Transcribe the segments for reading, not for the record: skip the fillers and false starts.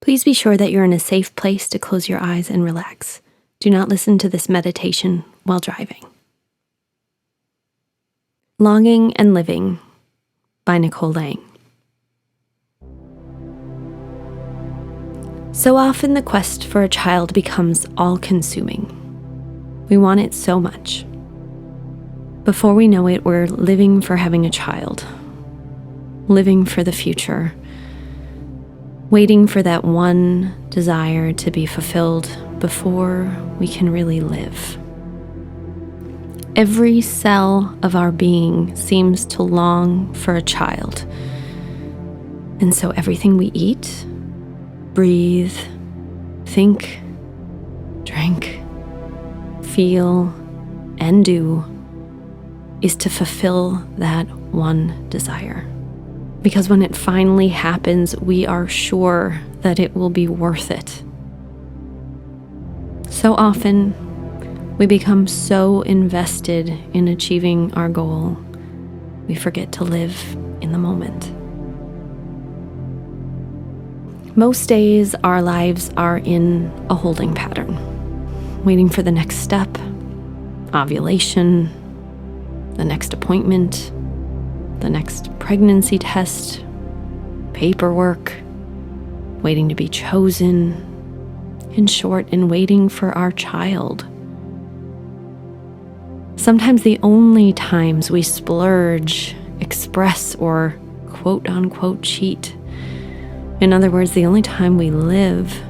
Please be sure that you're in a safe place to close your eyes and relax. Do not listen to this meditation while driving. Longing and Living by Nicole Lang. So often the quest for a child becomes all-consuming. We want it so much. Before we know it, we're living for having a child, living for the future, waiting for that one desire to be fulfilled before we can really live. Every cell of our being seems to long for a child. And so everything we eat, breathe, think, drink, feel, and do is to fulfill that one desire. Because when it finally happens, we are sure that it will be worth it. So often, we become so invested in achieving our goal, we forget to live in the moment. Most days, our lives are in a holding pattern, waiting for the next step, ovulation, the next appointment, the next pregnancy test, paperwork, waiting to be chosen, in short, in waiting for our child. Sometimes the only times we splurge, express, or quote-unquote cheat, in other words, the only time we live,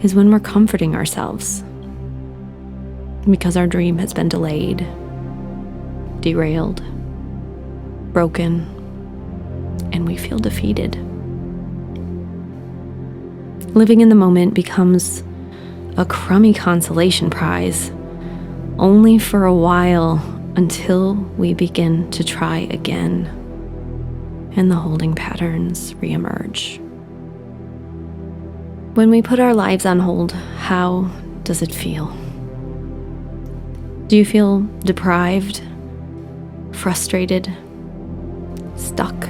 is when we're comforting ourselves because our dream has been delayed, derailed, broken, and we feel defeated. Living in the moment becomes a crummy consolation prize, only for a while until we begin to try again, and the holding patterns reemerge. When we put our lives on hold, how does it feel? Do you feel deprived, frustrated, stuck,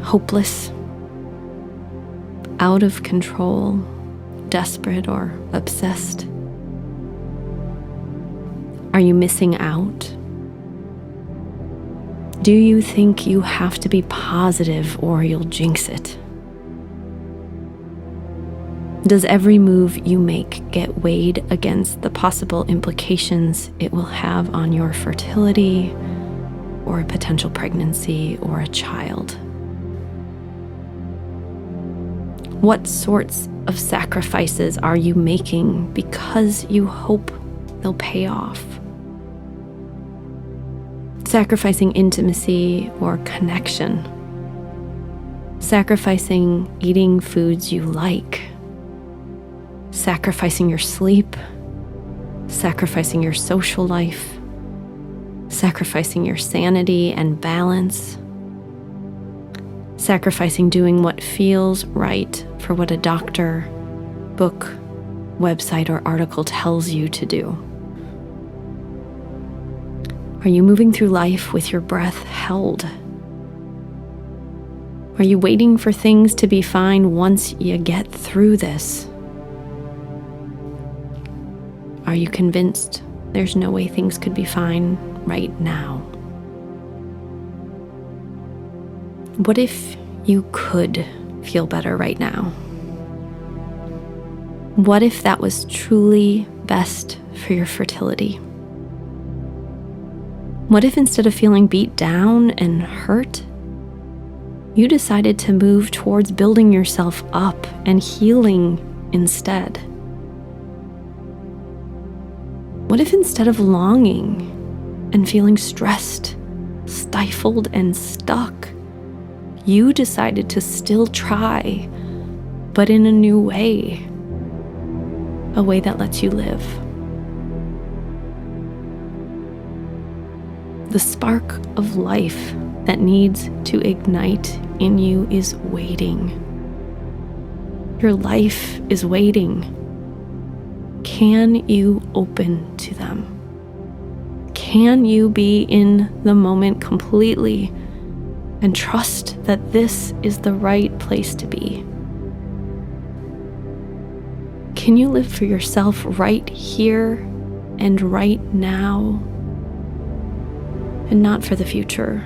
hopeless, out of control, desperate, or obsessed? Are you missing out? Do you think you have to be positive or you'll jinx it? Does every move you make get weighed against the possible implications it will have on your fertility, or a potential pregnancy, or a child? What sorts of sacrifices are you making because you hope they'll pay off? Sacrificing intimacy or connection. Sacrificing eating foods you like. Sacrificing your sleep. Sacrificing your social life. Sacrificing your sanity and balance. Sacrificing doing what feels right for what a doctor, book, website, or article tells you to do. Are you moving through life with your breath held? Are you waiting for things to be fine once you get through this? Are you convinced there's no way things could be fine right now? What if you could feel better right now? What if that was truly best for your fertility? What if instead of feeling beat down and hurt, you decided to move towards building yourself up and healing instead? What if instead of longing and feeling stressed, stifled, and stuck, you decided to still try, but in a new way, a way that lets you live? The spark of life that needs to ignite in you is waiting. Your life is waiting. Can you open to them? Can you be in the moment completely and trust that this is the right place to be? Can you live for yourself right here and right now, and not for the future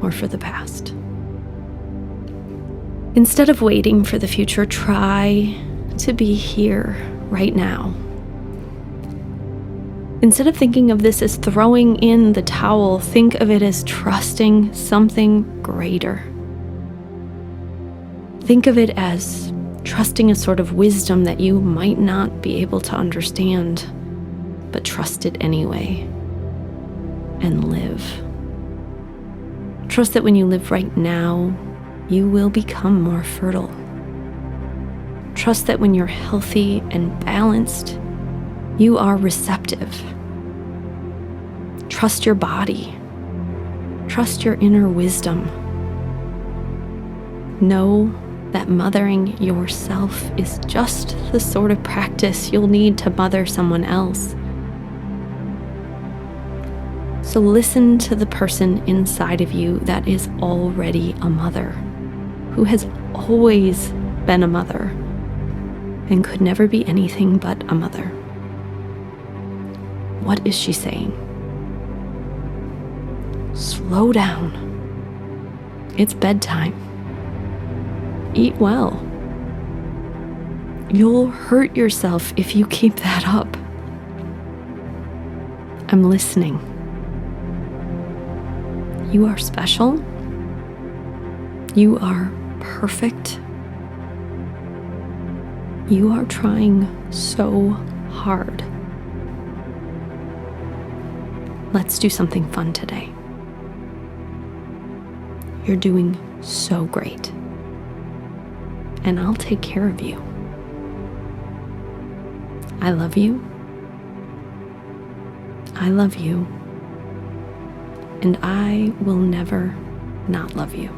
or for the past? Instead of waiting for the future, try to be here right now. Instead of thinking of this as throwing in the towel, think of it as trusting something greater. Think of it as trusting a sort of wisdom that you might not be able to understand, but trust it anyway and live. Trust that when you live right now, you will become more fertile. Trust that when you're healthy and balanced, you are receptive. Trust your body. Trust your inner wisdom. Know that mothering yourself is just the sort of practice you'll need to mother someone else. So listen to the person inside of you that is already a mother, who has always been a mother and could never be anything but a mother. What is she saying? Slow down. It's bedtime. Eat well. You'll hurt yourself if you keep that up. I'm listening. You are special. You are perfect. You are trying so hard. Let's do something fun today. You're doing so great. And I'll take care of you. I love you. I love you. And I will never not love you.